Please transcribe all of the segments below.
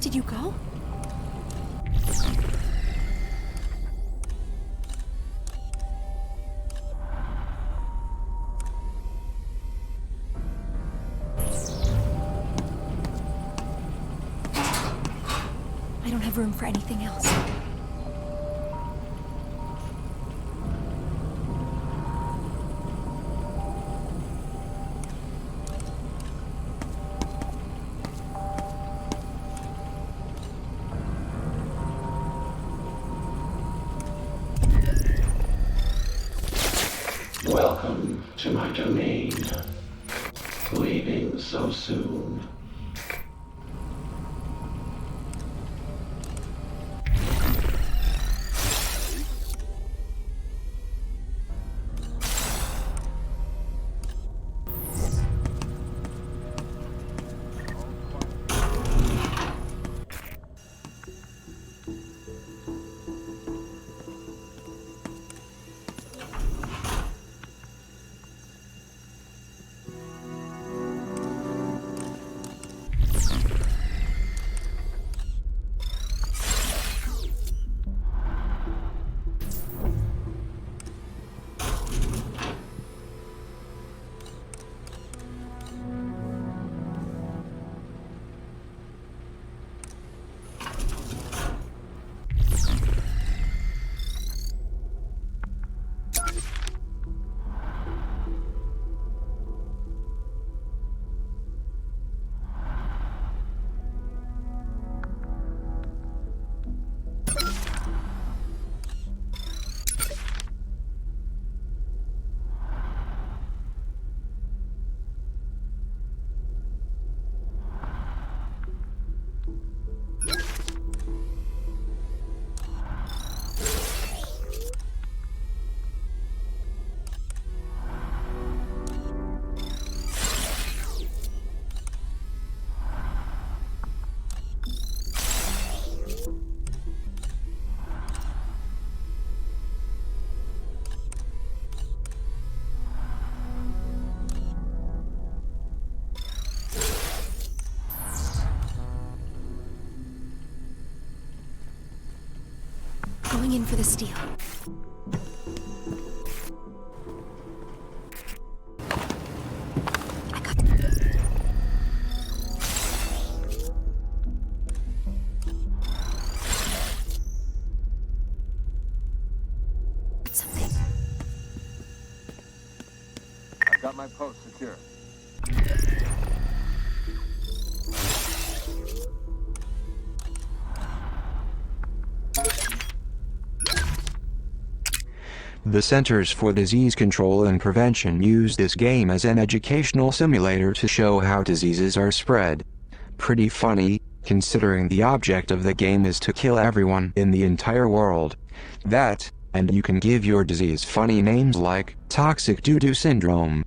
Did you go? I don't have room for anything else. Welcome to my domain. Leaving so soon. Going in for the steal. I got something. I've got my post secure. The Centers for Disease Control and Prevention use this game as an educational simulator to show how diseases are spread. Pretty funny, considering the object of the game is to kill everyone in the entire world. That, and you can give your disease funny names like toxic doo-doo syndrome.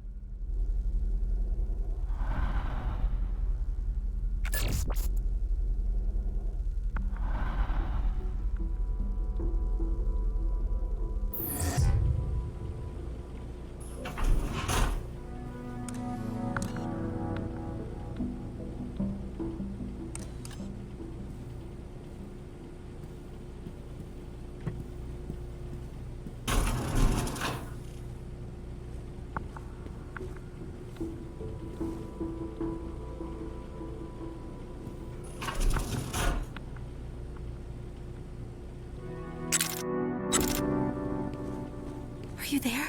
Are you there?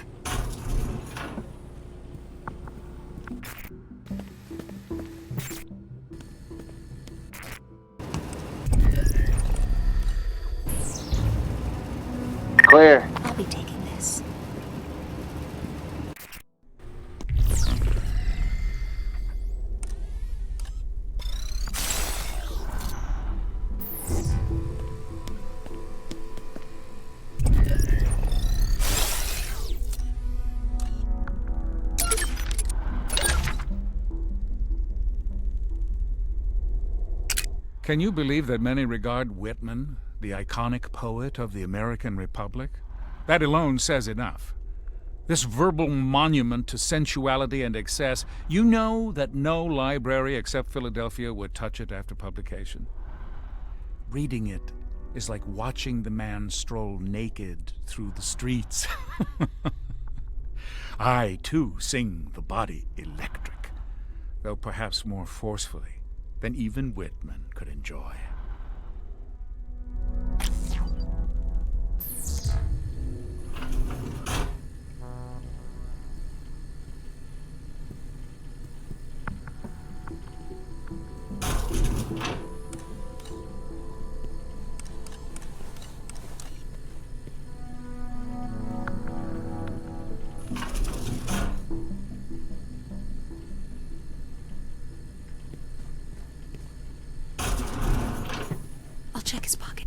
Clear. I'll be taking this. Can you believe that many regard Whitman, the iconic poet of the American Republic? That alone says enough. This verbal monument to sensuality and excess, you know that no library except Philadelphia would touch it after publication. Reading it is like watching the man stroll naked through the streets. I, too, sing the body electric, though perhaps more forcefully than even Whitman could enjoy. I'll check his pocket.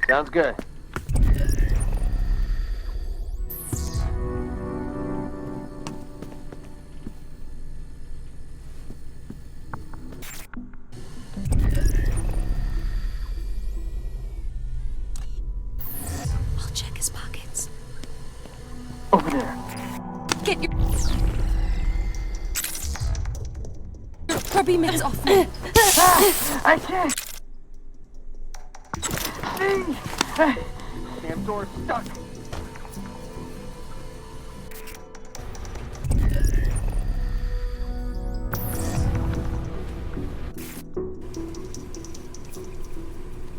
Sounds good. I'll check his pockets. Over there. Get your grubby mitts off me. I can't. See? Damn door's stuck.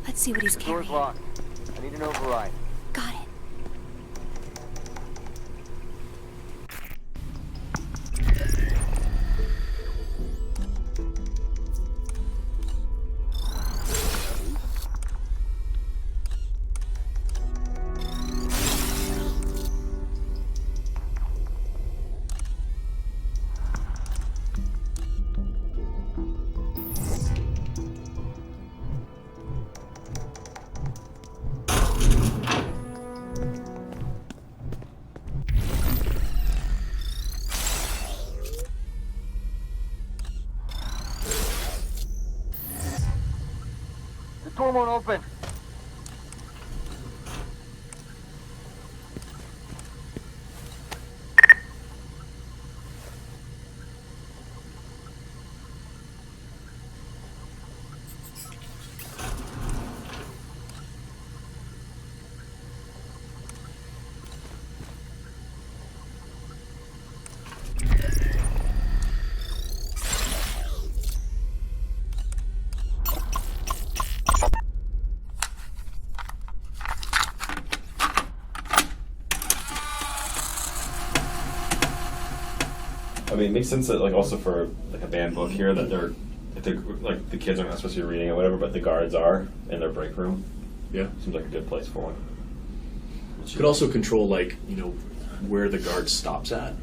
Let's see what he's The door's carrying. locked. I need an override. Got it. The door won't open. I mean, it makes sense that, like, also for like a banned book here, that they're, if they're like, the kids are not supposed to be reading it, or whatever, but the guards are in their break room. Yeah. Seems like a good place for one. Could also control, like, where the guard stops at.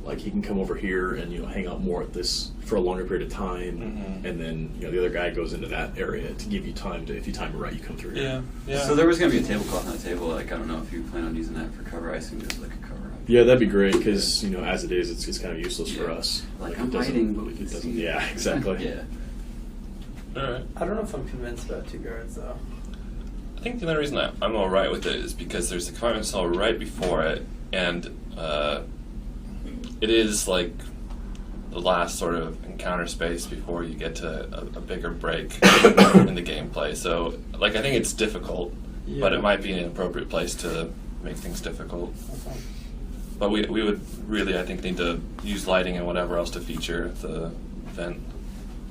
Like, he can come over here and, hang out more at this for a longer period of time, and then, the other guy goes into that area to give you time to, if you time it right, you come through here. Yeah. So there was going to be a tablecloth on the table. Like, I don't know if you plan on using that for cover. I assume there's like a cover. Yeah, that'd be great, because, as it is, it's kind of useless for us. Like, it I'm doesn't- hiding, but we it can doesn't- see. Yeah, exactly. Yeah. Alright. I don't know if I'm convinced about 2 guards though. I think the only reason I'm alright with it is because there's the compartment cell right before it, and it is like the last sort of encounter space before you get to a bigger break in the gameplay. So, like, I think it's difficult, but it might be an appropriate place to make things difficult. Okay. But we would really, I think, need to use lighting and whatever else to feature the event.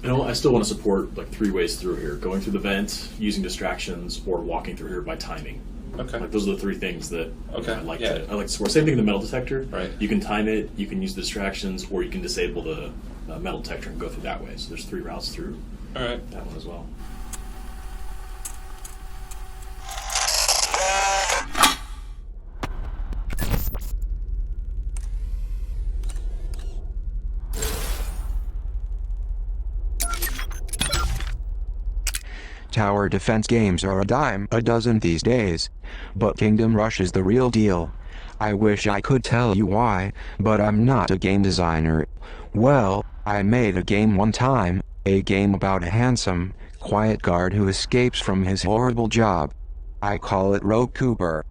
I still want to support, like, 3 ways through here. Going through the vent, using distractions, or walking through here by timing. Okay. Like, those are the 3 things that Okay, I like yeah. to support. Same thing in the metal detector. Right. You can time it, you can use distractions, or you can disable the metal detector and go through that way. So there's 3 routes through Alright. that one as well. Tower defense games are a dime a dozen these days. But Kingdom Rush is the real deal. I wish I could tell you why, but I'm not a game designer. Well, I made a game one time, a game about a handsome, quiet guard who escapes from his horrible job. I call it Rogue Cooper.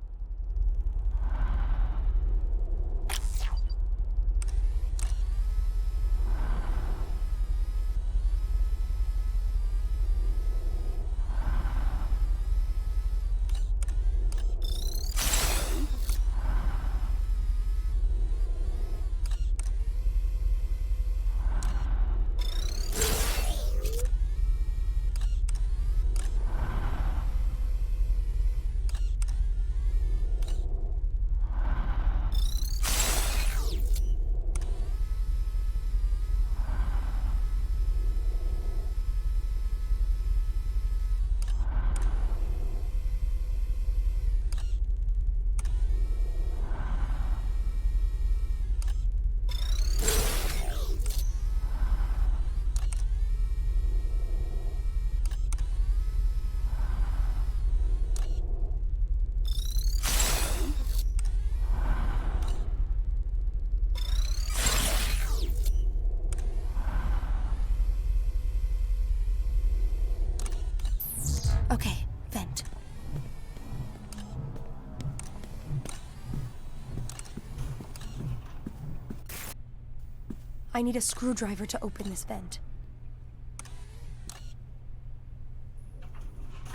Okay, vent. I need a screwdriver to open this vent.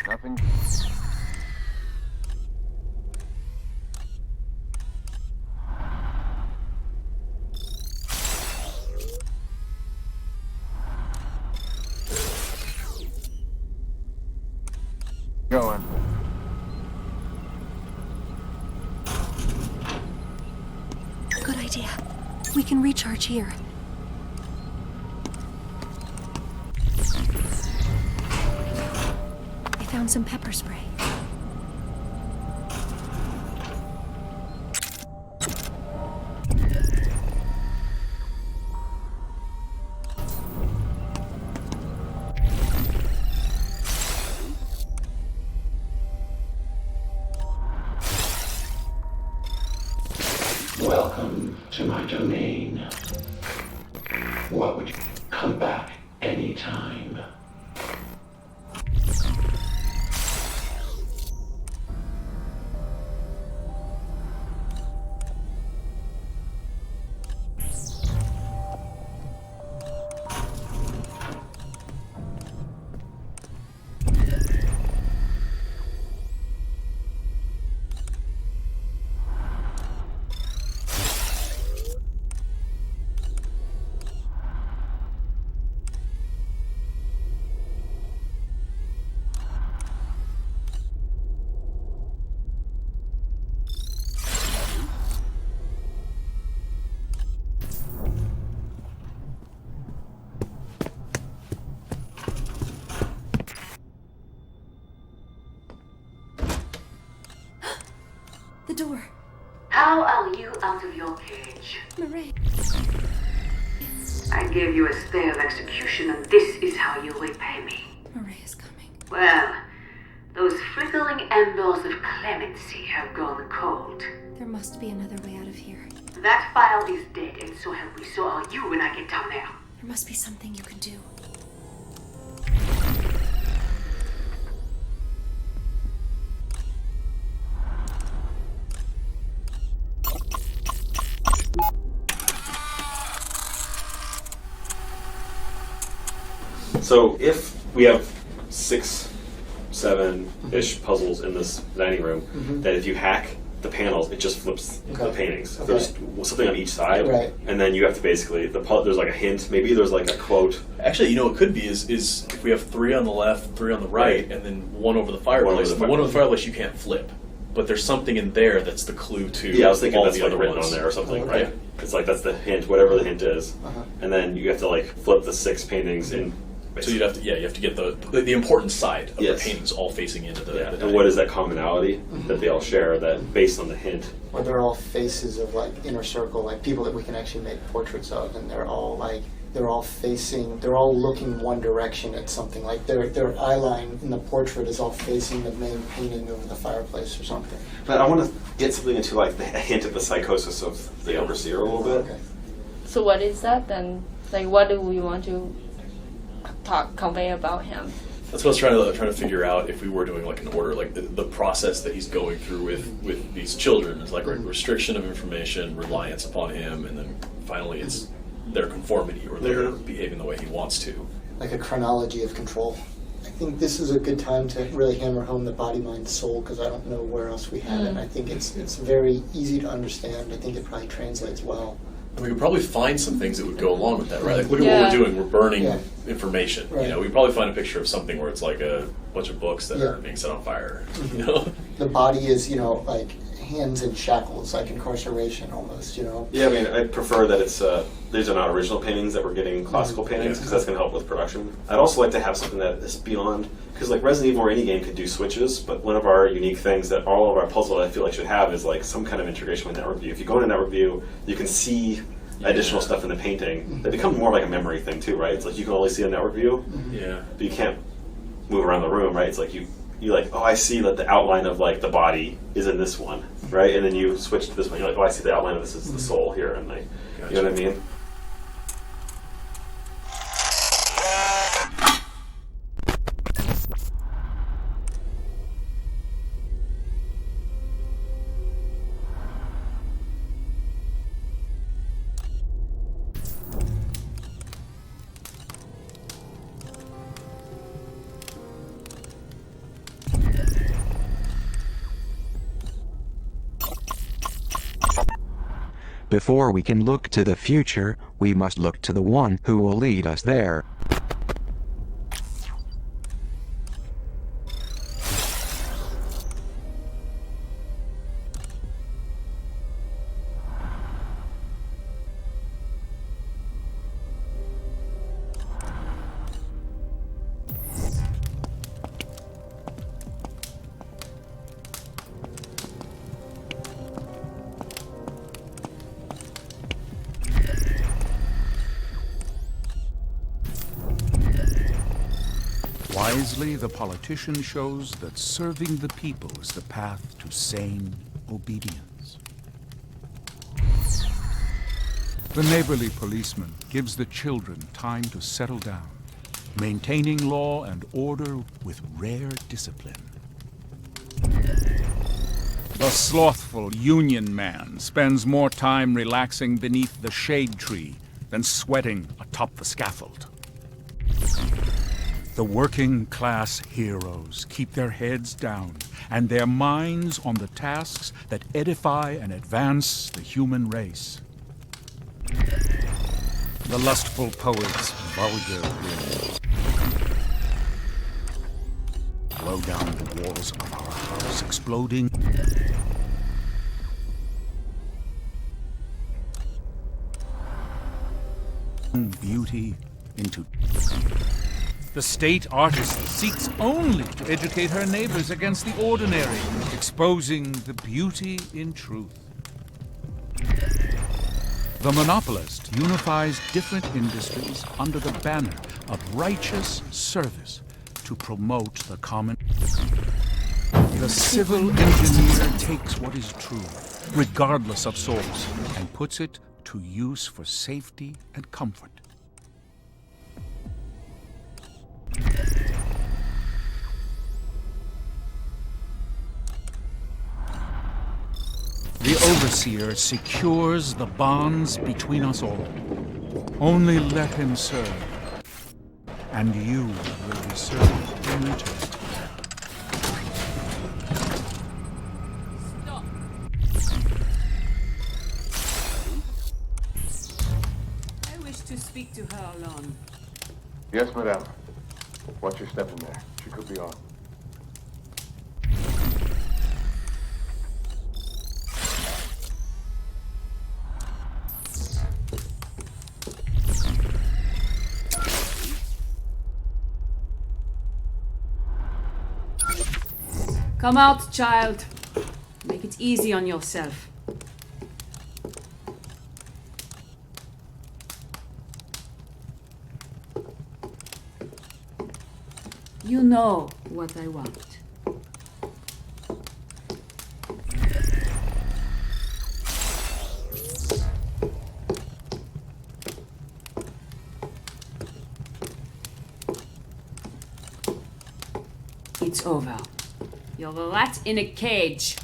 Nothing. Going. Good idea. We can recharge here. I found some pepper spray. Welcome to my domain. What would you come back anytime? The door. How are you out of your cage? Marae. I gave you a stay of execution, and this is how you repay me. Marae is coming. Well, those flickering embers of clemency have gone cold. There must be another way out of here. That file is dead, and so have we. So are you when I get down there. There must be something you can do. So if we have 6, 7-ish puzzles in this dining room, that if you hack the panels, it just flips the paintings. Okay. There's something on each side, Right. and then you have to basically there's like a hint. Maybe there's like a quote. Actually, you know what it could be is if we have 3 on the left, 3 on the right, and then 1 over the fireplace. The one over the fireplace you can't flip, but there's something in there that's the clue to Yeah, I was thinking all that's the like other written ones on there or something, Okay. right? It's like that's the hint, whatever the hint is, and then you have to like flip the 6 paintings in. So you'd have to you have to get the important side of Yes. the paintings all facing into the. Yeah, the and what is that commonality that they all share that based on the hint? Or they're all faces of like inner circle, like people that we can actually make portraits of, and they're all looking one direction at something. Like their eye line in the portrait is all facing the main painting over the fireplace or something. But I want to get something into like a hint of the psychosis of the overseer a little bit. Okay. So what is that then? Like, what do we want to convey about him? That's what I was trying to figure out if we were doing like an order, like the process that he's going through with these children is like restriction of information, reliance upon him, and then finally it's their conformity or their behaving the way he wants to. Like a chronology of control. I think this is a good time to really hammer home the body, mind, soul, because I don't know where else we have it. And I think it's very easy to understand. I think it probably translates well. And we could probably find some things that would go along with that, right? Like, look at what we're doing. We're burning information. Right. You know, we could probably find a picture of something where it's like a bunch of books that are being set on fire. You know, The body is, like hands in shackles, like incarceration almost, Yeah, I mean, I prefer that it's these are not original paintings, that we're getting classical paintings, because that's going to help with production. I'd also like to have something that is beyond, because like Resident Evil or any game could do switches, but one of our unique things that all of our puzzles I feel like should have is like some kind of integration with network view. If you go into network view, you can see additional stuff in the painting. That becomes more like a memory thing too, right? It's like you can only see a network view, but you can't move around the room, right? It's like you like, oh, I see that the outline of like the body is in this one, right? And then you switch to this one. You're like, oh, I see the outline of this is the soul here, and like, you know what I mean? Before we can look to the future, we must look to the one who will lead us there. Wisely, the politician shows that serving the people is the path to sane obedience. The neighborly policeman gives the children time to settle down, maintaining law and order with rare discipline. The slothful union man spends more time relaxing beneath the shade tree than sweating atop the scaffold. The working class heroes keep their heads down and their minds on the tasks that edify and advance the human race. The lustful poet's vulgar will blow down the walls of our house, exploding beauty into... The state artist seeks only to educate her neighbors against the ordinary, exposing the beauty in truth. The monopolist unifies different industries under the banner of righteous service to promote the common. The civil engineer takes what is true, regardless of source, and puts it to use for safety and comfort. The overseer secures the bonds between us all. Only let him serve, and you will be served in return. Stop. I wish to speak to her alone. Yes, madame. Watch your step in there. She could be on. Come out, child. Make it easy on yourself. You know what I want. It's over. You're a rat in a cage.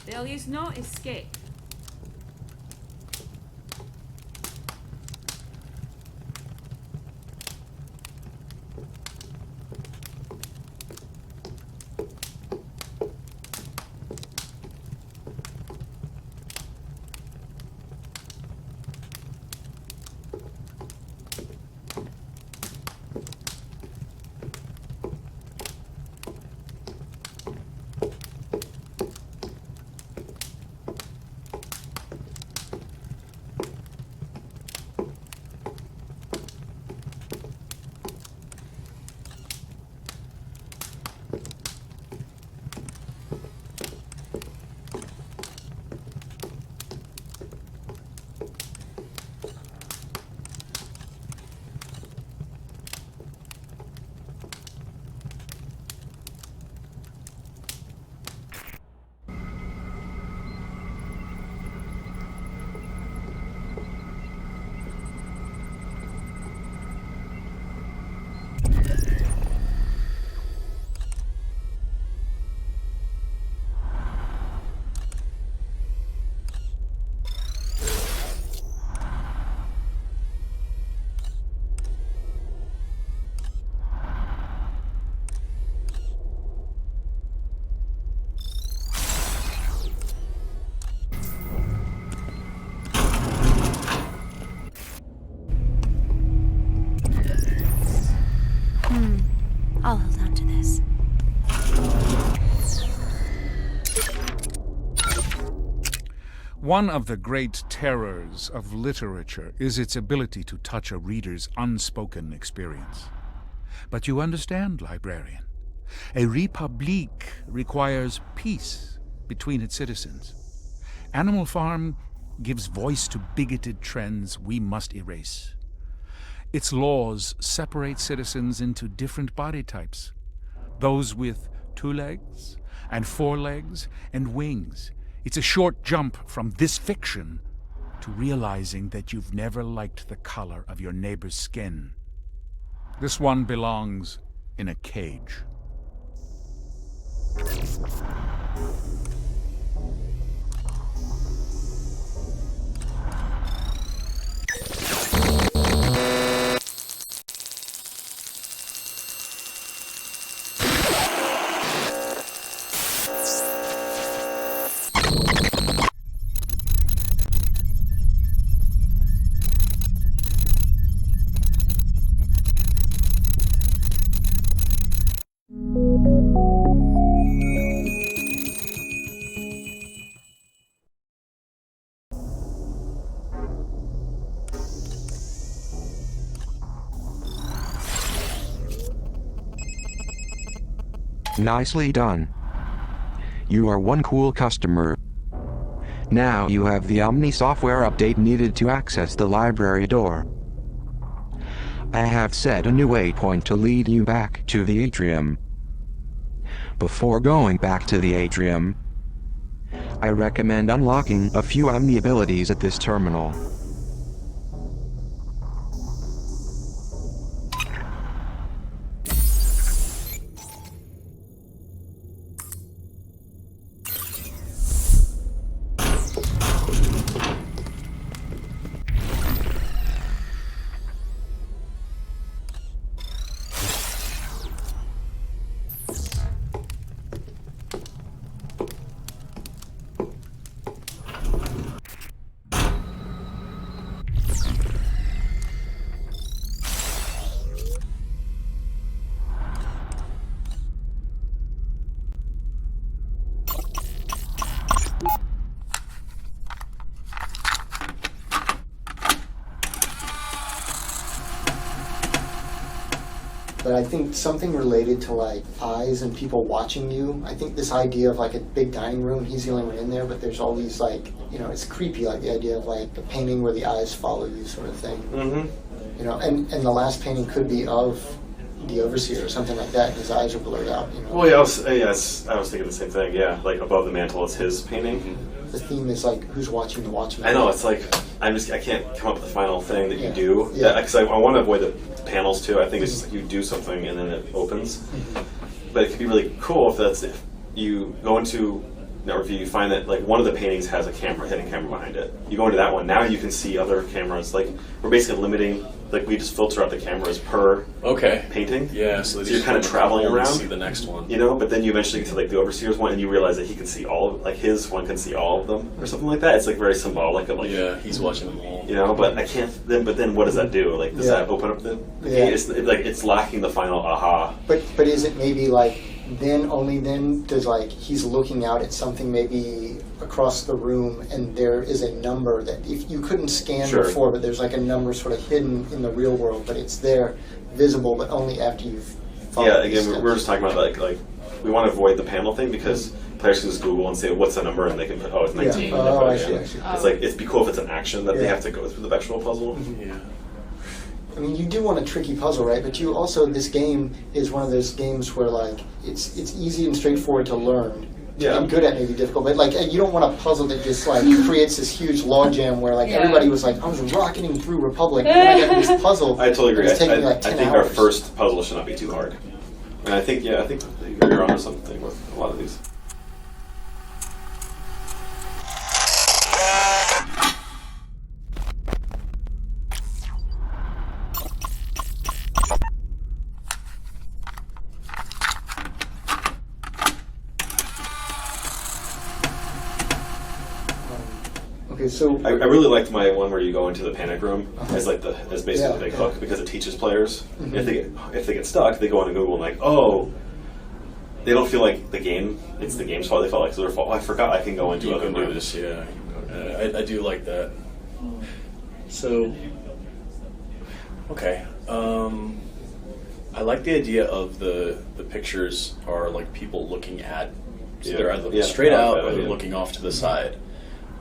There is no escape. One of the great terrors of literature is its ability to touch a reader's unspoken experience. But you understand, librarian. A republique requires peace between its citizens. Animal Farm gives voice to bigoted trends we must erase. Its laws separate citizens into different body types. Those with 2 legs and 4 legs and wings. It's a short jump from this fiction to realizing that you've never liked the color of your neighbor's skin. This one belongs in a cage. Nicely done. You are one cool customer. Now you have the Omni software update needed to access the library door. I have set a new waypoint to lead you back to the atrium. Before going back to the atrium, I recommend unlocking a few Omni abilities at this terminal. But I think something related to like eyes and people watching you. I think this idea of like a big dining room, he's the only one in there, but there's all these like, you know, it's creepy, like the idea of like a painting where the eyes follow you sort of thing. Mm-hmm. You know, and the last painting could be of the overseer or something like that, and his eyes are blurred out, you know. Well, yeah, I was thinking the same thing, yeah. Like above the mantle is his painting. The theme is like, who's watching the watchman? I know, it's like, I can't come up with the final thing that you do. Yeah. Because I want to avoid the panels too. I think it's just like you do something and then it opens. Mm-hmm. But it could be really cool if you go into network view, you find that like one of the paintings has a hidden camera behind it. You go into that one, now you can see other cameras. Like we're basically limiting, like we just filter out the cameras per painting. Yeah, so you're kind of traveling around. See the next one. You know, but then you eventually get to like the overseer's one, and you realize that he can see all of, like his one can see all of them or something like that. It's like very symbolic of like, yeah, he's watching them all. You know, but I can't. But then what does that do? Like, does that open up the gate? It's like it's lacking the final aha. But is it maybe like only then does like he's looking out at something maybe across the room, and there is a number that if you couldn't scan before, but there's like a number sort of hidden in the real world, but it's there, visible, but only after you've. Yeah, again, we're just talking about like we want to avoid the panel thing because players can just Google and say what's the number, and they can put it's 19. Yeah. Oh, I see. It's like it'd be cool if it's an action that they have to go through the actual puzzle. Mm-hmm. Yeah. I mean, you do want a tricky puzzle, right? But you also, this game is one of those games where like it's easy and straightforward to learn. Yeah. I'm good at maybe difficult, but like you don't want a puzzle that just like creates this huge logjam where like everybody was like, I was rocketing through Republic, and then I got this puzzle. I totally agree. It's taking me like 10 I think hours. our first puzzle should not be too hard. And I think you're onto something with a lot of these. Okay, so I really liked my one where you go into the panic room as like as basically the big hook because it teaches players. Mm-hmm. If they get stuck, they go on to Google and like, they don't feel like it's the game's fault. They felt like it's their fault. Oh, I forgot I can go into other rooms. Yeah. I do like that. So, okay. I like the idea of the pictures are like people looking at, so they're either looking straight out or they're looking off to the side.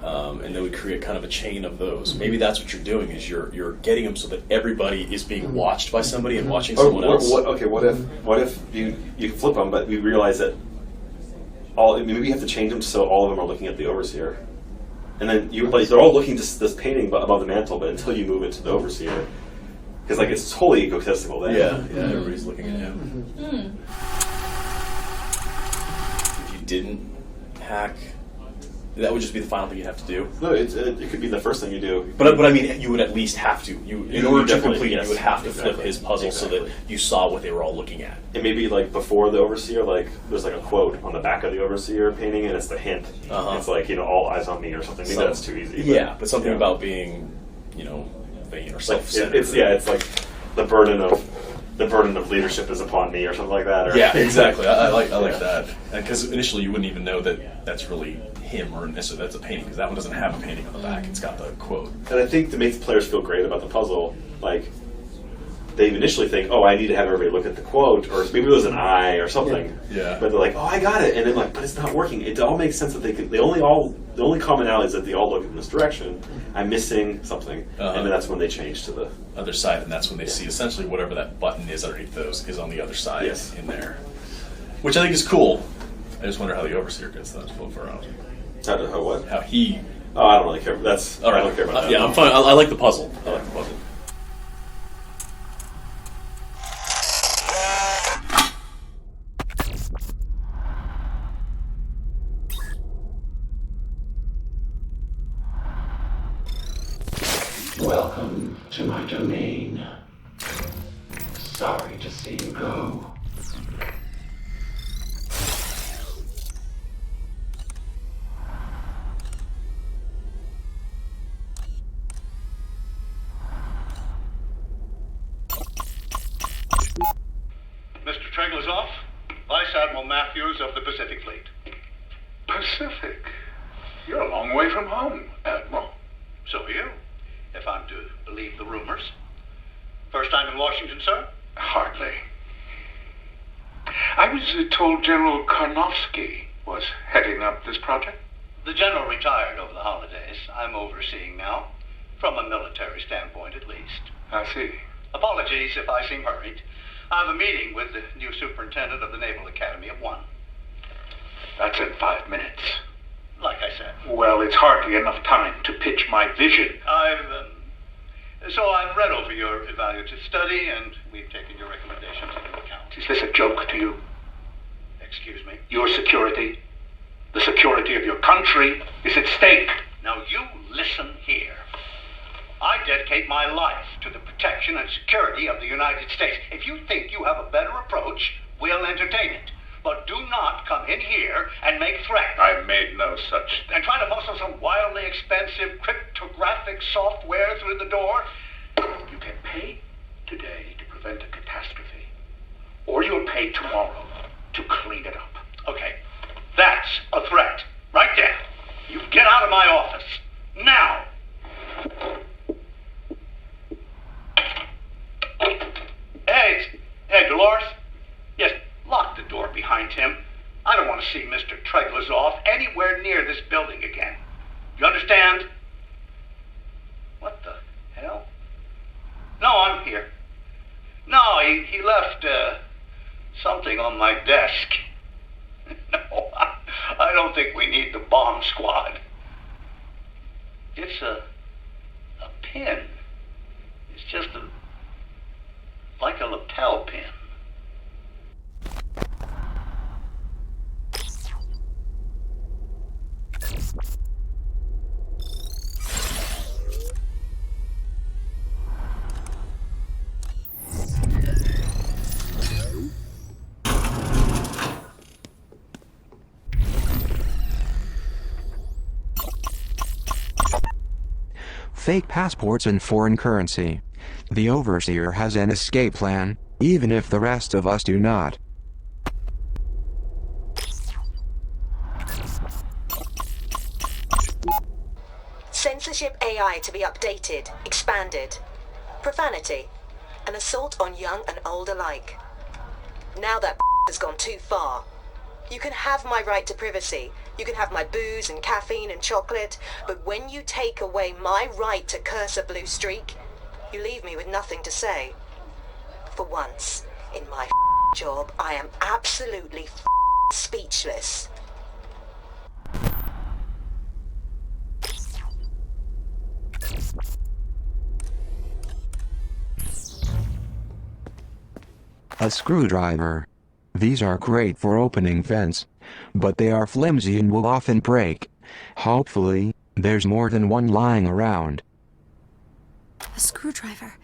And then we create kind of a chain of those. Maybe that's what you're doing, is you're getting them so that everybody is being watched by somebody and watching someone else. What if you can flip them, but we realize that maybe we have to change them so all of them are looking at the overseer. And then they're all looking to this painting above the mantle, but until you move it to the overseer. Because it's totally egotistical then. Yeah, everybody's looking at him. If you didn't hack, that would just be the final thing you'd have to do. No, it could be the first thing you do. But I mean, you would at least have to. In order to complete it, you would have to flip his puzzle so that you saw what they were all looking at. And maybe before the overseer, there's a quote on the back of the overseer painting, and it's the hint. It's all eyes on me or something. Maybe that's too easy. But something about being, vain or self-centered. It's like the burden of leadership is upon me or something like that. Or yeah, exactly. I like that. Because initially you wouldn't even know that that's really him or necessarily that's a painting, because that one doesn't have a painting on the back. It's got the quote. And I think to make the players feel great about the puzzle, they initially think, oh, I need to have everybody look at the quote, or maybe it was an eye or something. Yeah. But they're like, oh, I got it, and then but it's not working. It all makes sense that the only commonality is that they all look in this direction. I'm missing something, and then that's when they change to the other side, and that's when they see essentially whatever that button is underneath those is on the other side in there, which I think is cool. I just wonder how the overseer gets those flip around. How what? How he? Oh, I don't really care. That's all right. I don't care about that. Yeah, I'm fine. I like the puzzle. Welcome to my domain. Sorry to see you go. Mr. Treglazov, Vice Admiral Matthews of the Pacific Fleet. Pacific? You're a long way from home, Admiral. So are you, if I'm to believe the rumors. First time in Washington, sir? Hardly. I was told General Karnofsky was heading up this project. The general retired over the holidays. I'm overseeing now, from a military standpoint at least. I see. Apologies if I seem hurried. I have a meeting with the new superintendent of the Naval Academy at 1. That's in 5 minutes. Like I said. Well, it's hardly enough time to pitch my vision. So I've read over your evaluative study, and we've taken your recommendations into account. Is this a joke to you? Excuse me? Your security, the security of your country, is at stake. Now you listen here. I dedicate my life to the protection and security of the United States. If you think you have a better approach, we'll entertain it. But do not come in here and make threats. I made no such... And try to muscle some wildly expensive cryptographic software through the door. You can pay today to prevent a catastrophe. Or you'll pay tomorrow to clean it up. Okay, that's a threat. Right there. You get out of my office. Now! Hey, Dolores. Yes, lock the door behind him. I don't want to see Mr. Treglazov anywhere near this building again. You understand? What the hell? No, I'm here. No, he left something on my desk. No, I don't think we need the bomb squad. It's a pin. It's just like a lapel pin. Fake passports and foreign currency. The overseer has an escape plan, even if the rest of us do not. censorship AI to be updated, expanded. Profanity. An assault on young and old alike. Now that has gone too far. You can have my right to privacy. You can have my booze and caffeine and chocolate. But when you take away my right to curse a blue streak, you leave me with nothing to say. For once, in my job, I am absolutely speechless. A screwdriver. These are great for opening vents, but they are flimsy and will often break. Hopefully, there's more than one lying around. A screwdriver.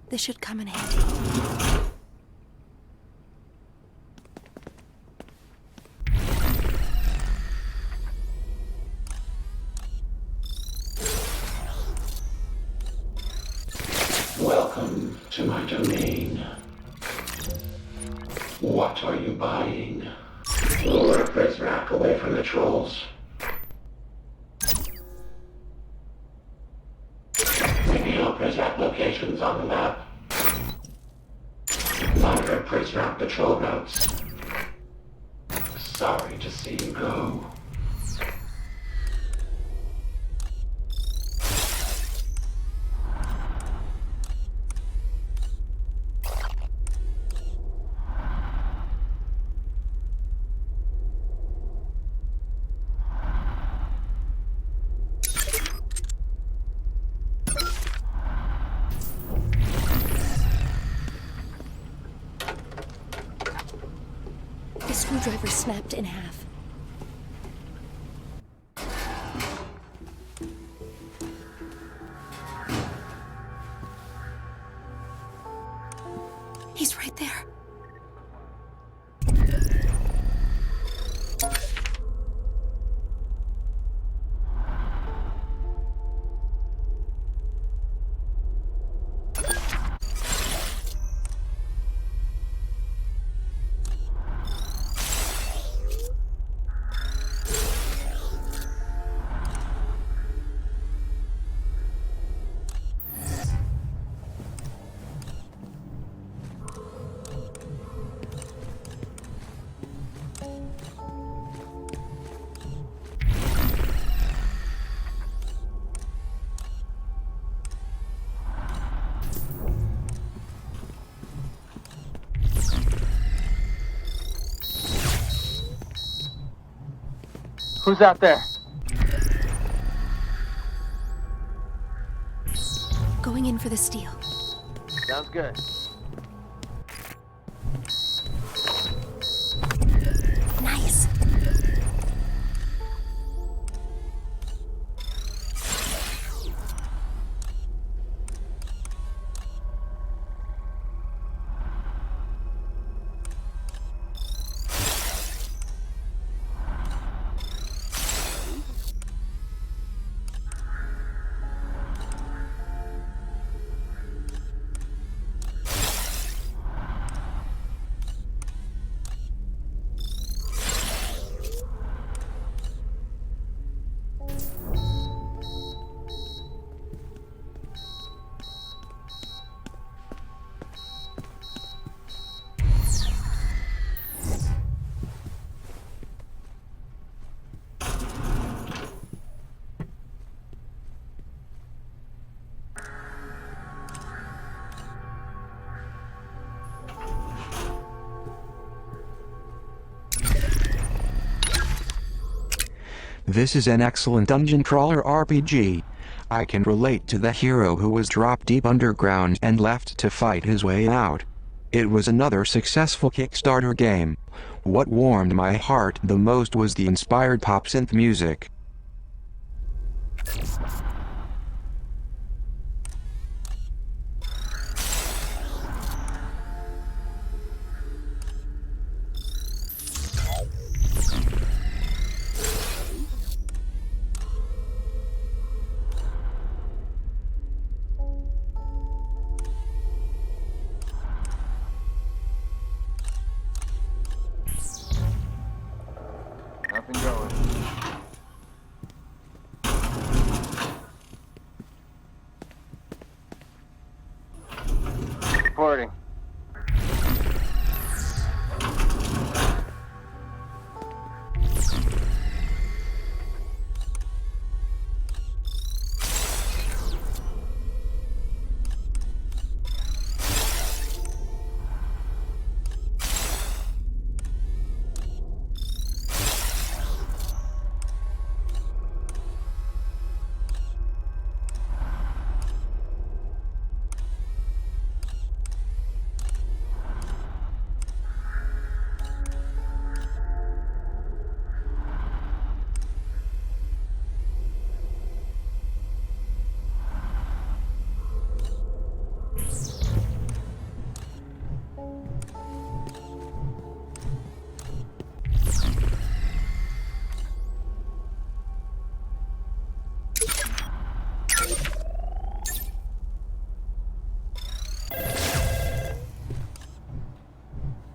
This should come in handy. Welcome to my domain. What are you buying? Lure a prisoner away from the trolls. Reveal prisoner locations on the map. Monitor prisoner patrol routes. Sorry to see you go. The screwdriver snapped in half. He's right there. Who's out there? Going in for the steal. Sounds good. Nice. This is an excellent dungeon crawler RPG. I can relate to the hero who was dropped deep underground and left to fight his way out. It was another successful Kickstarter game. What warmed my heart the most was the inspired pop synth music. Nothing going. Reporting.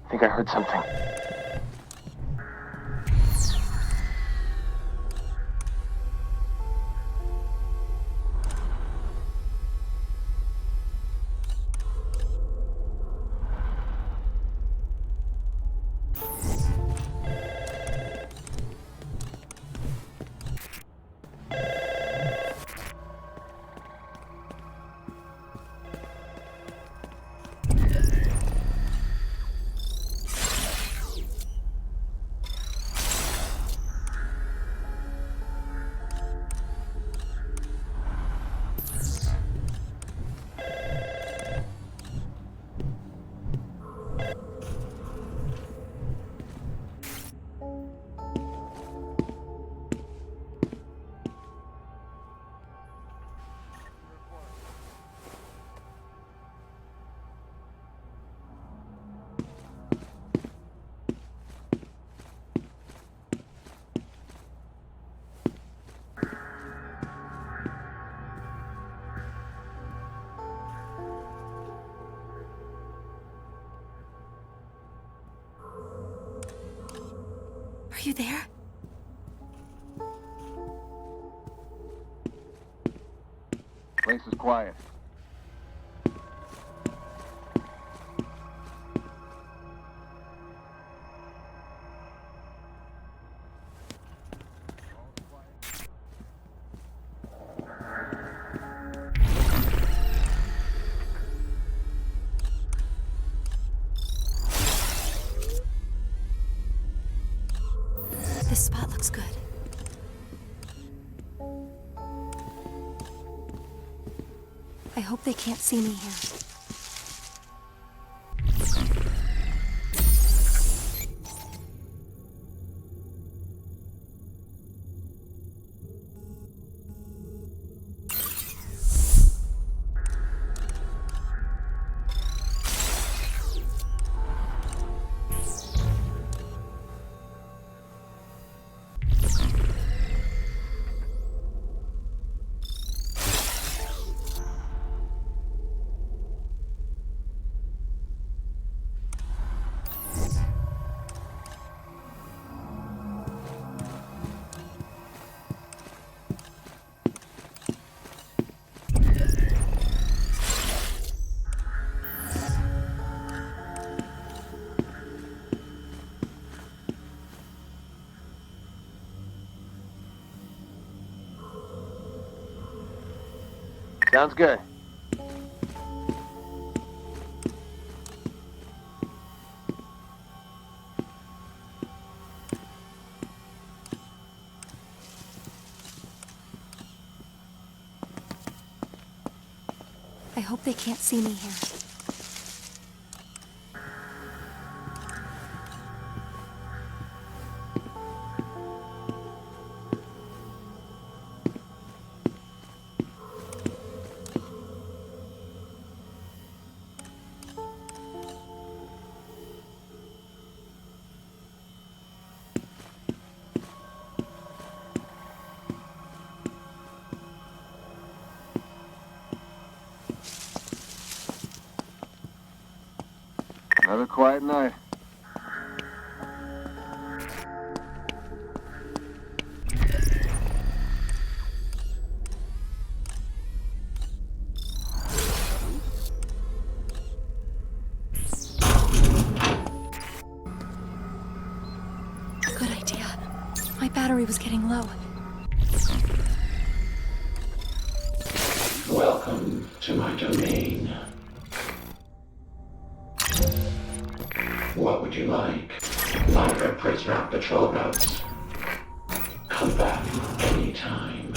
I think I heard something. Are you there? Place is quiet. This spot looks good. I hope they can't see me here. Sounds good. I hope they can't see me here. Another quiet night. battery was getting low. Welcome to my domain. What would you like? Like a prisoner on patrol routes. Come back anytime.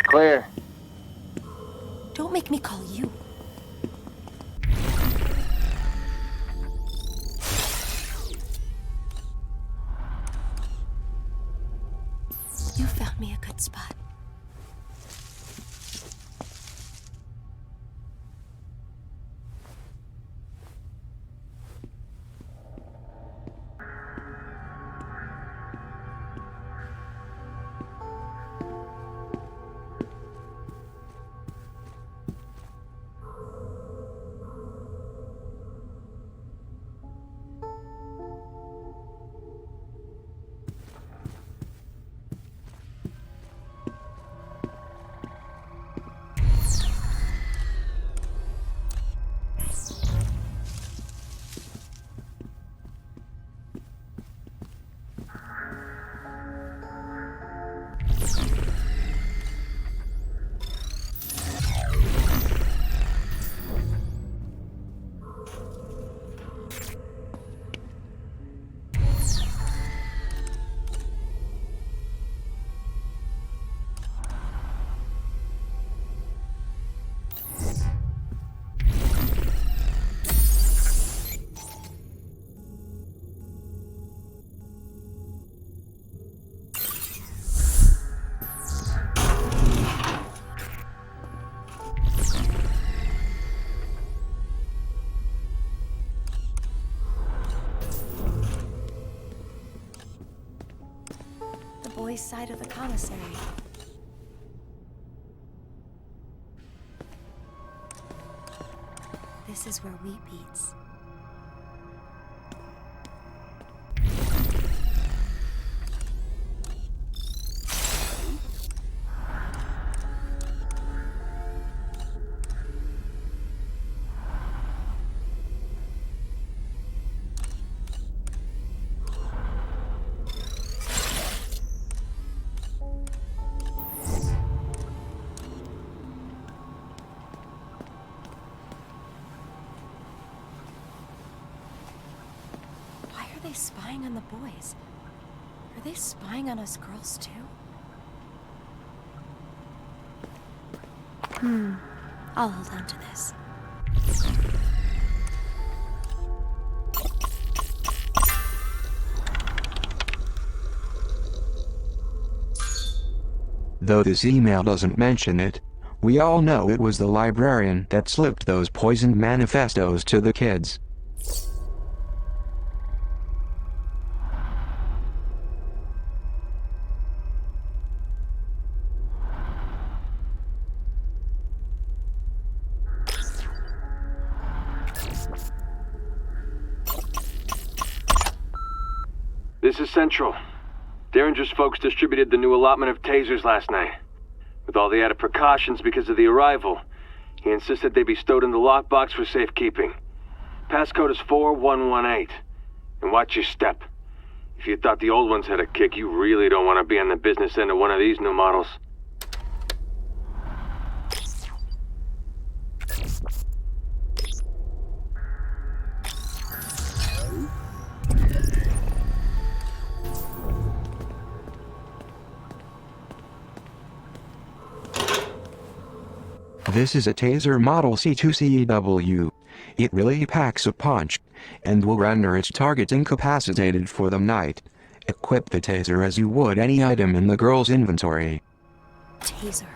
Clear. Don't make me call you. You found me a good spot. Boys' side of the commissary. This is where wheat beats. Spying on the boys. Are they spying on us girls too? I'll hold on to this. Though this email doesn't mention it, we all know it was the librarian that slipped those poisoned manifestos to the kids. This is Central. Derringer's folks distributed the new allotment of tasers last night. With all the added precautions because of the arrival, he insisted they be stowed in the lockbox for safekeeping. Passcode is 4118. And watch your step. If you thought the old ones had a kick, you really don't want to be on the business end of one of these new models. This is a taser model C2CEW. It really packs a punch, and will render its target incapacitated for the night. Equip the taser as you would any item in the girl's inventory. Taser.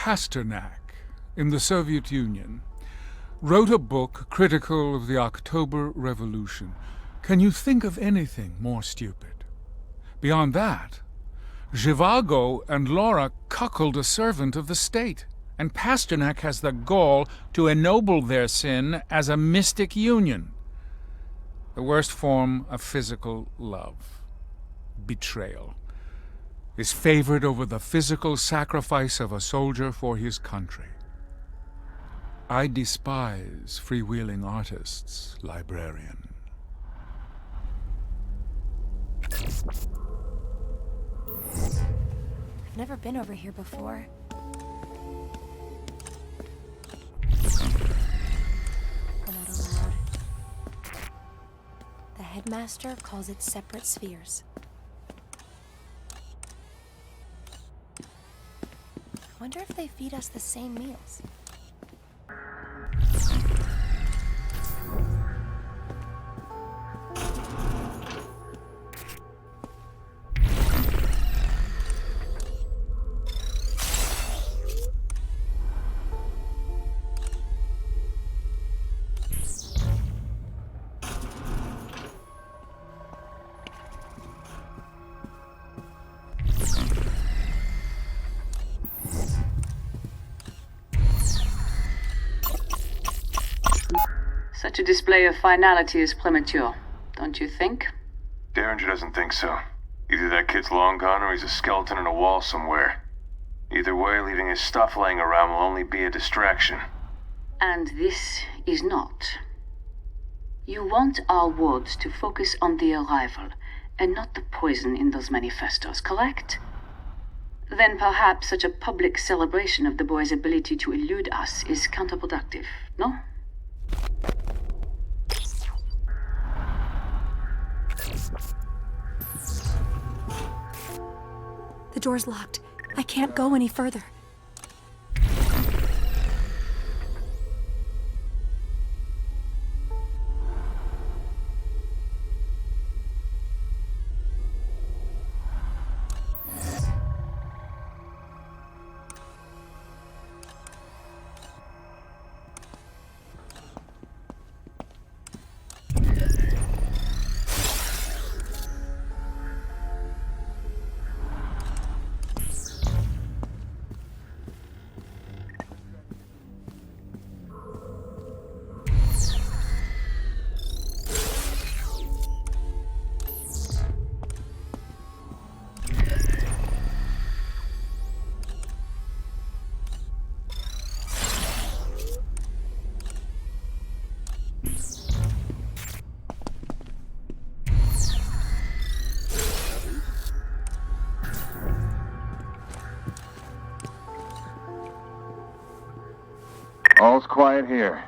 Pasternak, in the Soviet Union, wrote a book critical of the October Revolution. Can you think of anything more stupid? Beyond that, Zhivago and Laura cuckold a servant of the state, and Pasternak has the gall to ennoble their sin as a mystic union. The worst form of physical love, betrayal, is favored over the physical sacrifice of a soldier for his country. I despise freewheeling artists, librarian. I've never been over here before. We're not allowed. The headmaster calls it separate spheres. I wonder if they feed us the same meals. Such a display of finality is premature, don't you think? Derringer doesn't think so. Either that kid's long gone or he's a skeleton in a wall somewhere. Either way, leaving his stuff laying around will only be a distraction. And this is not. You want our words to focus on the arrival and not the poison in those manifestos, correct? Then perhaps such a public celebration of the boy's ability to elude us is counterproductive, no? The door's locked. I can't go any further. All's quiet here.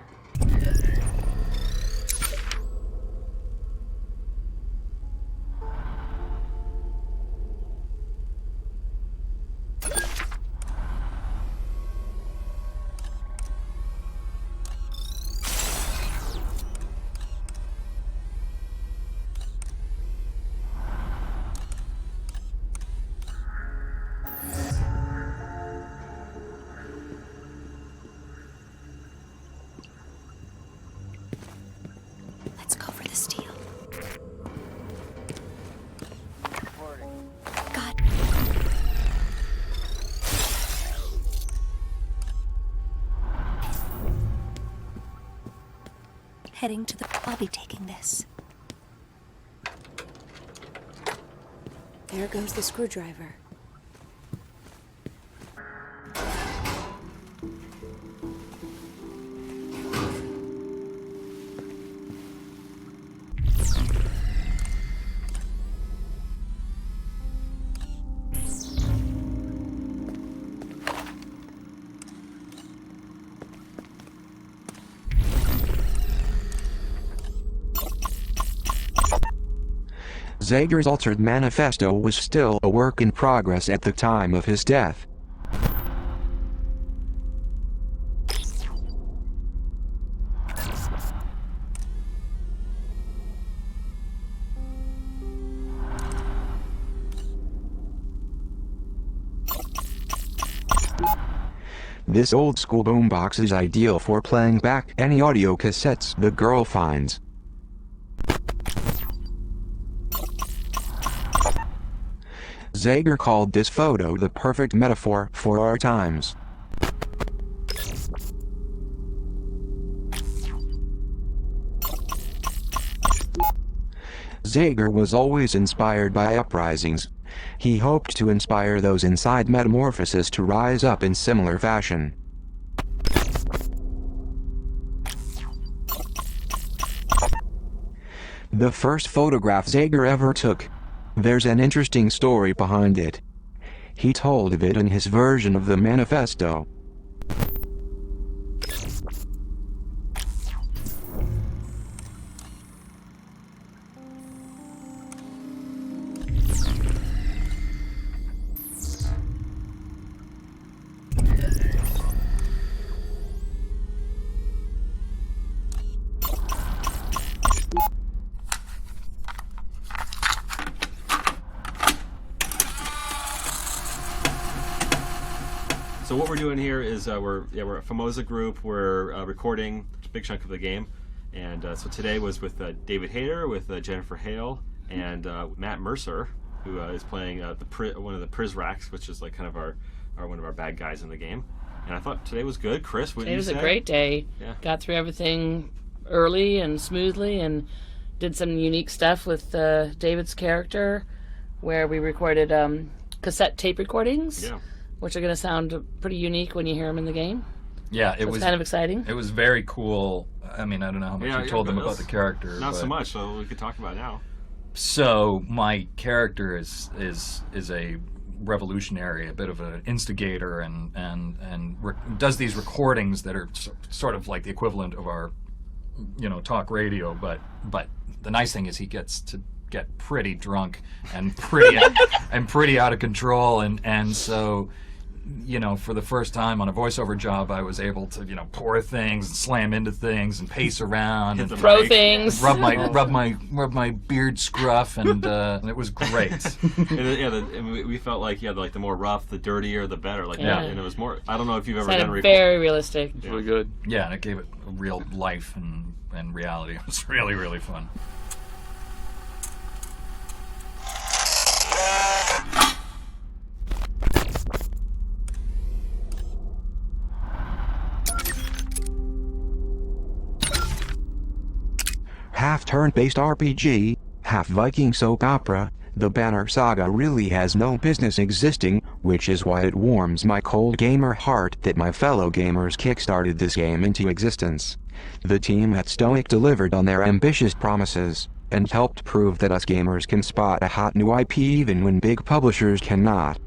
Heading to the... I'll be taking this. There goes the screwdriver. Zager's altered manifesto was still a work in progress at the time of his death. This old-school boombox is ideal for playing back any audio cassettes the girl finds. Zager called this photo the perfect metaphor for our times. Zager was always inspired by uprisings. He hoped to inspire those inside Metamorphosis to rise up in similar fashion. The first photograph Zager ever took. There's an interesting story behind it. He told of it in his version of the manifesto. So what we're doing here is we're a Famosa group. We're recording a big chunk of the game, and so today was with David Hayter, with Jennifer Hale, and Matt Mercer, who is playing one of the Prizracs, which is like kind of one of our bad guys in the game. And I thought today was good. Chris, what did you say? It was a great day. Yeah. Got through everything early and smoothly, and did some unique stuff with David's character, where we recorded cassette tape recordings. Yeah. Which are going to sound pretty unique when you hear them in the game. Yeah, it was kind of exciting. It was very cool. I mean, I don't know how much you told them about the character. Not so much, so we could talk about it now. So my character is a revolutionary, a bit of an instigator, and does these recordings that are sort of like the equivalent of our, talk radio. But the nice thing is he gets to get pretty drunk and pretty out of control, and so. For the first time on a voiceover job, I was able to, pour things and slam into things and pace around and throw things, rub my beard scruff, and it was great. and we felt like the more rough, the dirtier, the better. And it was more. I don't know if you've ever done very realistic. It's really good. Yeah, and it gave it a real life and reality. It was really, really fun. Half turn-based RPG, half Viking soap opera, the Banner Saga really has no business existing, which is why it warms my cold gamer heart that my fellow gamers kickstarted this game into existence. The team at Stoic delivered on their ambitious promises, and helped prove that us gamers can spot a hot new IP even when big publishers cannot.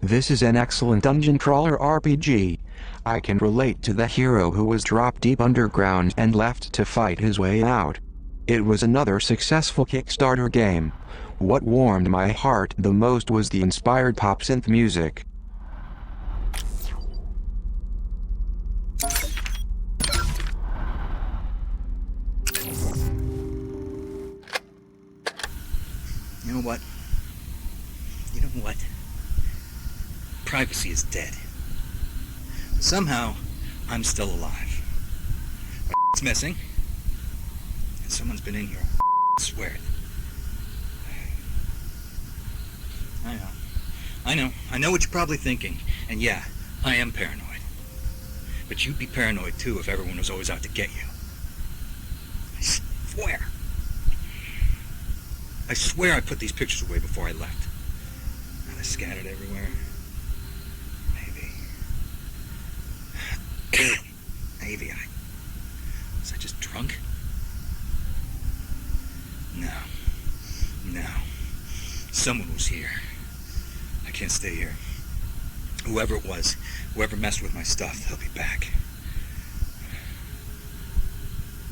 This is an excellent dungeon crawler RPG. I can relate to the hero who was dropped deep underground and left to fight his way out. It was another successful Kickstarter game. What warmed my heart the most was the inspired pop synth music. You know what? Privacy is dead. Somehow, I'm still alive. It's missing. And someone's been in here. I swear it. I know what you're probably thinking. And yeah, I am paranoid. But you'd be paranoid too if everyone was always out to get you. I swear I put these pictures away before I left. Now they're scattered everywhere. Maybe was I just drunk? No. Someone was here. I can't stay here. Whoever it was, whoever messed with my stuff, they'll be back.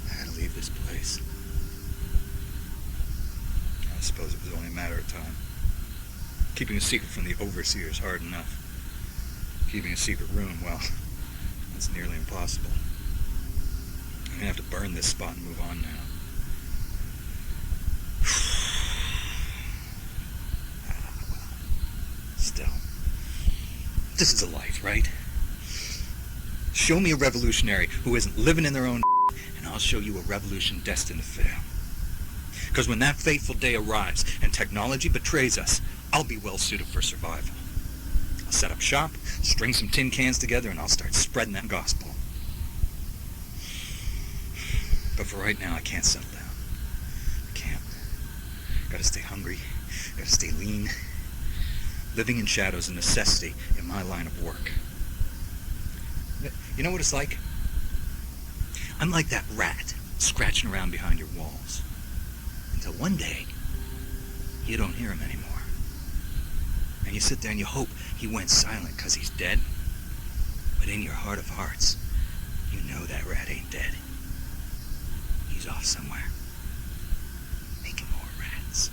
I had to leave this place. I suppose it was only a matter of time. Keeping a secret from the overseer is hard enough. Keeping a secret room, well, that's nearly impossible. I'm gonna have to burn this spot and move on now. Well, still, This is a life, right? Show me a revolutionary who isn't living in their own and I'll show you a revolution destined to fail. Because when that fateful day arrives and technology betrays us, I'll be well suited for survival. I'll set up shop, string some tin cans together, and I'll start spreading that gospel. But for right now, I can't settle down. I can't. Gotta stay hungry, gotta stay lean. Living in shadow is a necessity in my line of work. You know what it's like? I'm like that rat scratching around behind your walls. Until one day, you don't hear him anymore. And you sit there and you hope he went silent because he's dead. But in your heart of hearts, you know that rat ain't dead. He's off somewhere, making more rats.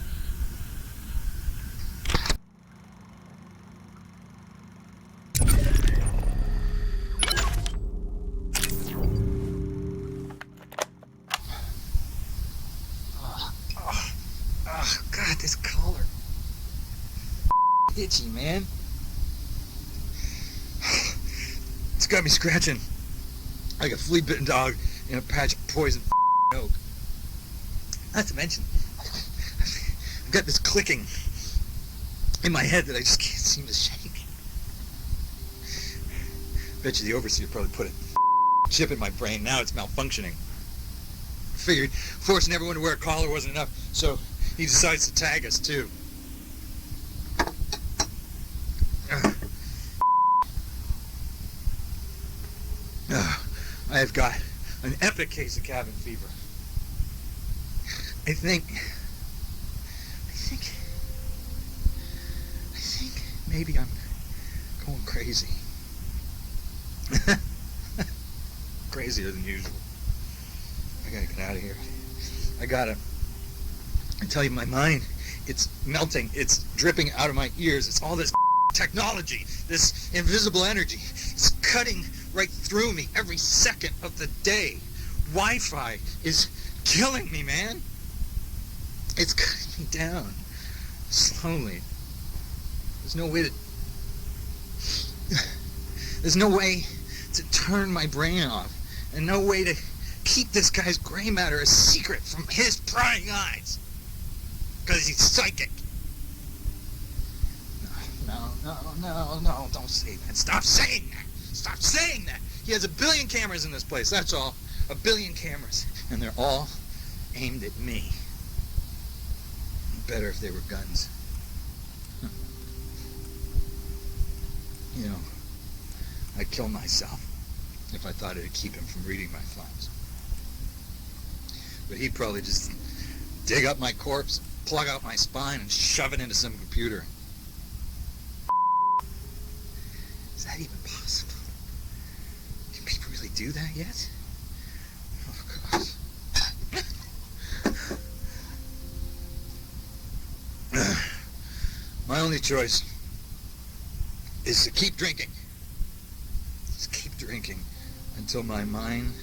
Oh, God, this collar. Itchy, man. It's got me scratching like a flea-bitten dog in a patch of poison oak. Not to mention, I've got this clicking in my head that I just can't seem to shake. Bet you the overseer probably put a chip in my brain. Now it's malfunctioning. Figured forcing everyone to wear a collar wasn't enough, so he decides to tag us too. I have got an epic case of cabin fever. I think maybe I'm going crazy. Crazier than usual. I gotta get out of here. I tell you, my mind, it's melting. It's dripping out of my ears. It's all this technology, this invisible energy. It's cutting right through me every second of the day. Wi-Fi is killing me, man. It's cutting me down slowly. There's no way to turn my brain off, and no way to keep this guy's gray matter a secret from his prying eyes, because he's psychic. No, don't say that. Stop saying that. Stop saying that. He has 1 billion cameras in this place, that's all. 1 billion cameras, and they're all aimed at me. Better if they were guns. You know, I'd kill myself if I thought it'd keep him from reading my thoughts. But he'd probably just dig up my corpse, plug out my spine, and shove it into some computer. Is that even possible? Can people really do that yet? Oh, God. My only choice is to keep drinking. Just keep drinking until my mind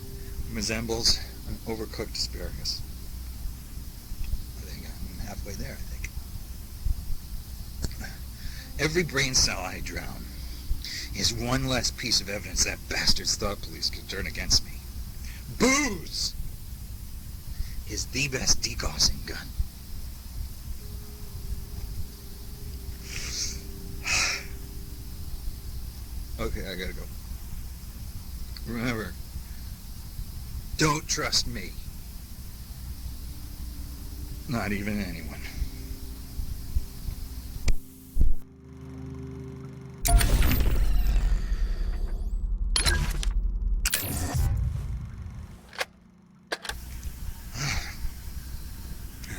resembles an overcooked asparagus. I think I'm halfway there, I think. Every brain cell I drown is one less piece of evidence that bastard's thought police could turn against me. Booze is the best degassing gun. Okay, I gotta go. Remember, don't trust me. Not even anyone.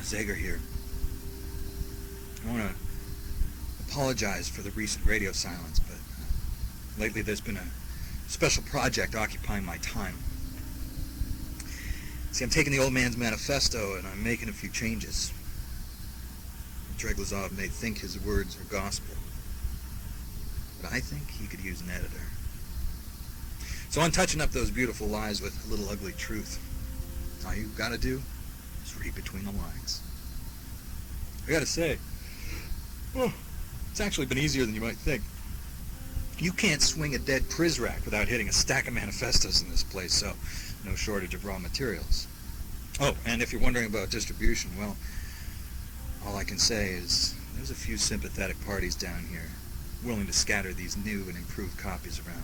Zager here. I want to apologize for the recent radio silence, but lately there's been a special project occupying my time. See, I'm taking the old man's manifesto and I'm making a few changes. Dreglazov may think his words are gospel, but I think he could use an editor. So I'm touching up those beautiful lies with a little ugly truth. All you gotta do is read between the lines. I gotta say, it's actually been easier than you might think. You can't swing a dead Prizrak without hitting a stack of manifestos in this place, so no shortage of raw materials. Oh, and if you're wondering about distribution, well, all I can say is there's a few sympathetic parties down here willing to scatter these new and improved copies around,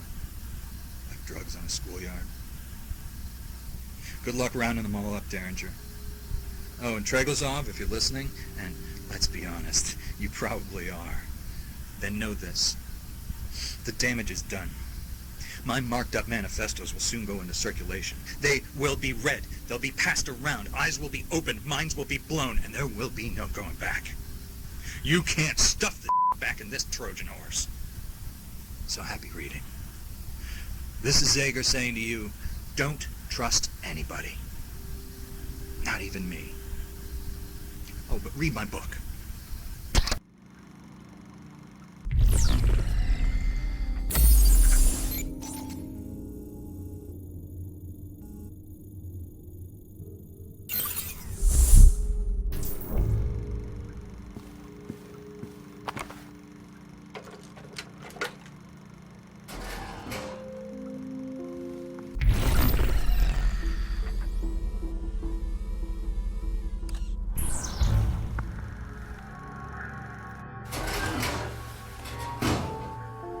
like drugs on a schoolyard. Good luck rounding them all up, Derringer. Oh, and Treglazov, if you're listening, and let's be honest, you probably are, then know this. The damage is done. My marked up manifestos will soon go into circulation. They will be read. They'll be passed around. Eyes will be opened. Minds will be blown. And there will be no going back. You can't stuff the back in this Trojan horse. So happy reading. This is Zager saying to you, don't trust anybody. Not even me. Oh, but read my book.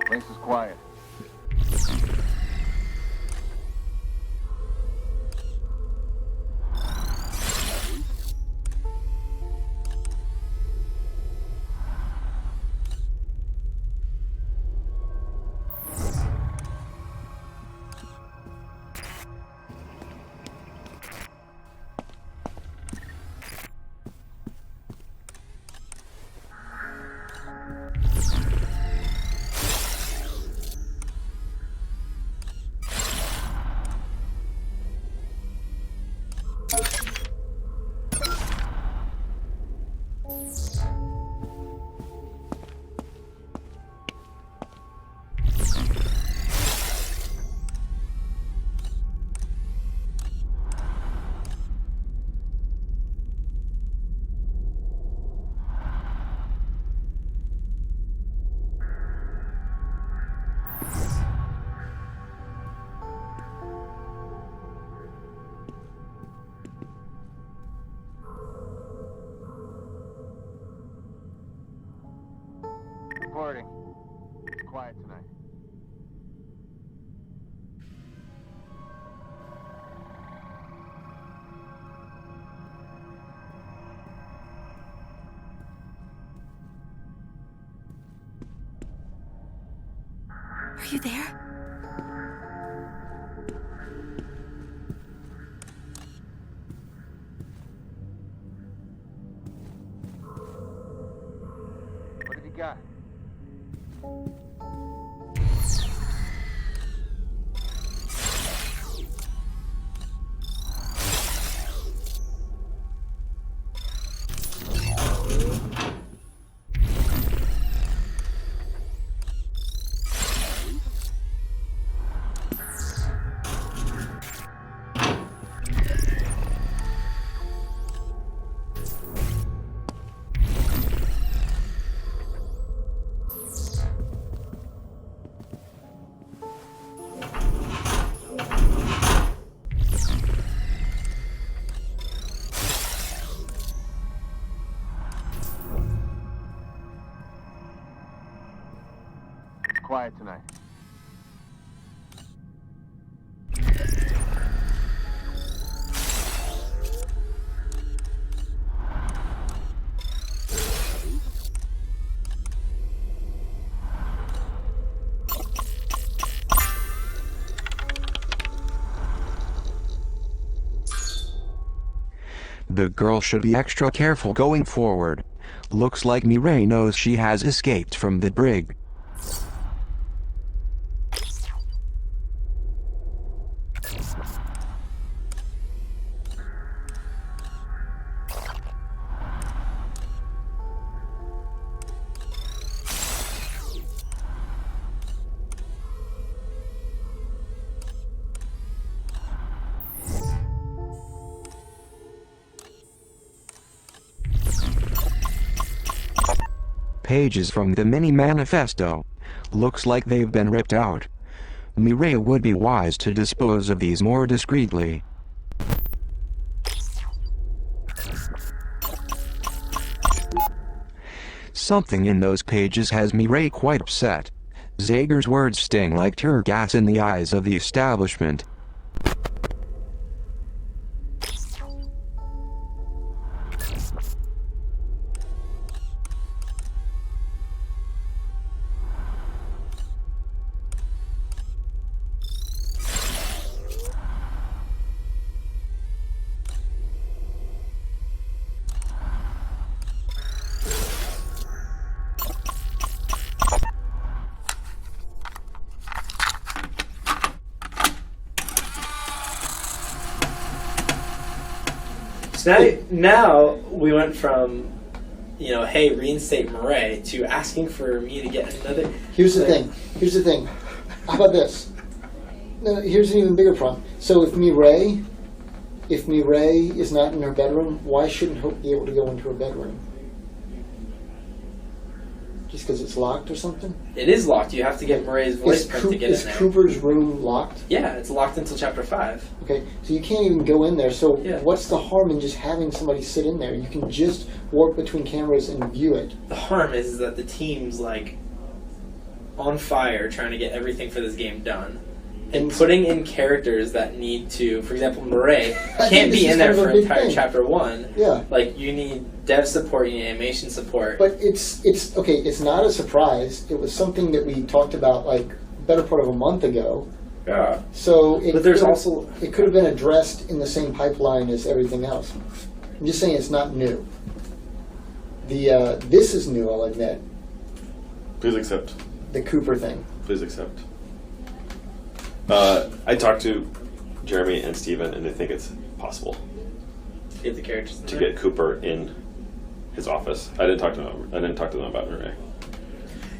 Place is quiet. Reporting. Quiet tonight. Are you there? What have you got? Quiet tonight. The girl should be extra careful going forward. Looks like Mireille knows she has escaped from the brig. Pages from the mini manifesto. Looks like they've been ripped out. Mireille would be wise to dispose of these more discreetly. Something in those pages has Mireille quite upset. Zager's words sting like tear gas in the eyes of the establishment. So now we went from, hey, reinstate Mireille, to asking for me to get another. Here's the thing. How about this? No, here's an even bigger problem. So if Mireille is not in her bedroom, why shouldn't Hope be able to go into her bedroom? Just because it's locked or something? It is locked. You have to get Mireille's voice print to get in there. Is Cooper's room locked? Yeah, it's locked until chapter 5. Okay, so you can't even go in there. So what's the harm in just having somebody sit in there? You can just warp between cameras and view it. The harm is that the team's on fire trying to get everything for this game done. And putting in characters that need to, for example, Mireille can't be in there for entire chapter 1. Yeah. You need dev support, you need animation support. But it's okay, it's not a surprise. It was something that we talked about better part of a month ago. Yeah. So but there's also it could have been addressed in the same pipeline as everything else. I'm just saying it's not new. This is new, I'll admit. Please accept. The Cooper thing. Please accept. I talked to Jeremy and Steven, and they think it's possible to get the characters to get Cooper in his office. I didn't talk to them about Mireille.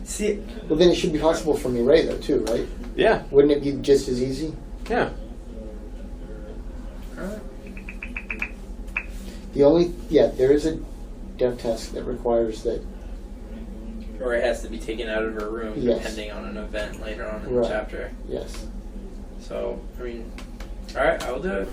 See, well, then it should be possible for Mireille though too, right? Yeah. Wouldn't it be just as easy? Yeah. There is a dev task that requires that. Or it has to be taken out of her room, yes, depending on an event later on in the chapter. Yes. So, alright, I will do it.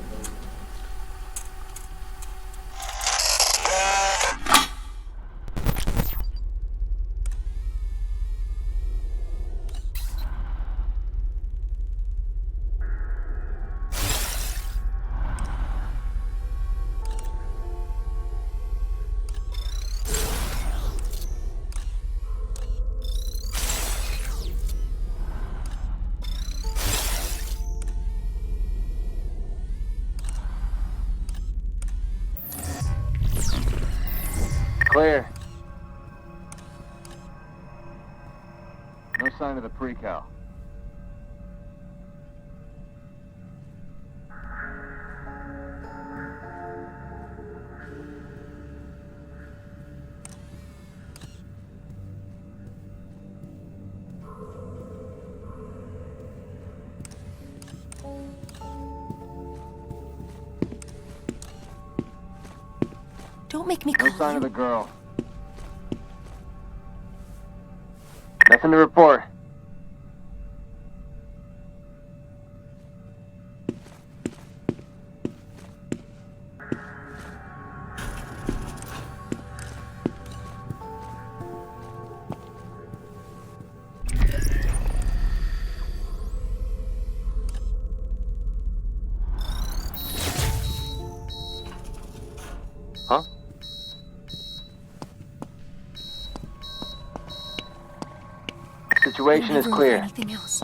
Clear. No sign of the pre-cal. Don't make me call No sign you. of the girl. Nothing to report. Huh? Situation is clear. Anything else?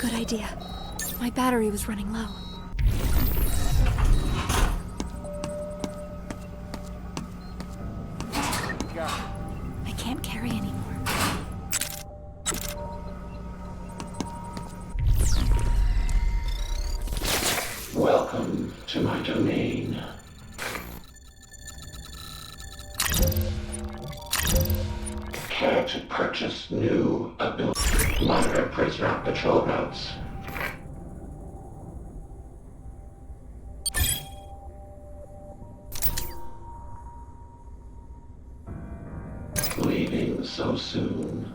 Good idea. My battery was running low. I can't carry anymore. Welcome to my domain. Care to purchase new ability? Monitor prisoner patrol routes. Leaving so soon.